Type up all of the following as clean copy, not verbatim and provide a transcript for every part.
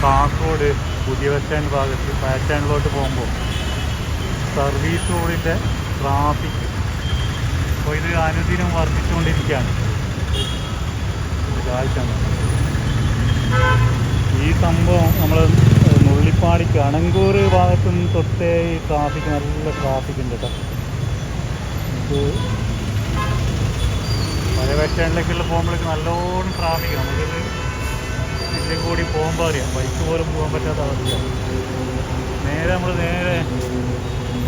കാസർഗോഡ് പുതിയ bus stand ഭാഗത്ത് പഴയ സ്റ്റാൻഡിലോട്ട് പോകുമ്പോൾ സർവീസ് റോഡിൻ്റെ ട്രാഫിക് അപ്പോൾ ഇത് അനുദിനം വർദ്ധിച്ചുകൊണ്ടിരിക്കുകയാണ്. കാഴ്ചയാണ് ഈ സംഭവം. നമ്മൾ മുള്ളിപ്പാടി കണങ്കൂർ ഭാഗത്തു നിന്ന് തൊട്ടേ ഈ ട്രാഫിക് നല്ല ട്രാഫിക് ഉണ്ട് കേട്ടോ. ഇത് പഴയ ബസ് സ്റ്റാൻഡിലേക്കുള്ള പോകുമ്പോഴേക്ക് നല്ലോണം ട്രാഫിക്. നമുക്കിത് ഇതിൽ കൂടി പോകുമ്പോൾ അറിയാം, ബൈക്ക് പോലും പോകാൻ പറ്റാത്ത അവസ്ഥയാണ്. നേരെ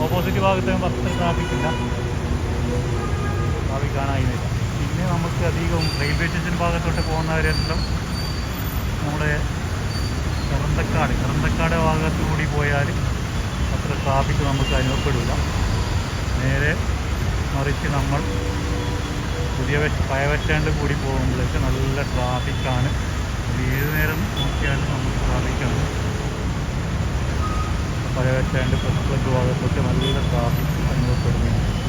ഓപ്പോസിറ്റ് ഭാഗത്ത് പത്ത് ട്രാഫിക് ഇല്ല, ട്രാഫിക് കാണാനില്ല. പിന്നെ നമുക്ക് അധികം റെയിൽവേ സ്റ്റേഷൻ ഭാഗത്തോട്ട് പോകുന്നവരെല്ലാം നമ്മുടെ കറന്തക്കാട് ഭാഗത്തു കൂടി പോയാൽ അത്ര ട്രാഫിക് നമുക്ക് അനുഭവപ്പെടില്ല. നേരെ മറിച്ച് നമ്മൾ പഴയ ബസ് സ്റ്റാൻഡിൽ കൂടി പോകുമ്പോഴേക്ക് നല്ല ട്രാഫിക്കാണ്. ഏത് നേരം നോക്കിയാലും നമുക്ക് ട്രാഫിക്കാണ്. പഴയ ബസ് സ്റ്റാൻഡ് പ്രസ് ക്ലബ്ബ് ഭാഗത്തൊക്കെ നല്ല ട്രാഫിക് അനുഭവപ്പെടുന്നുണ്ട്.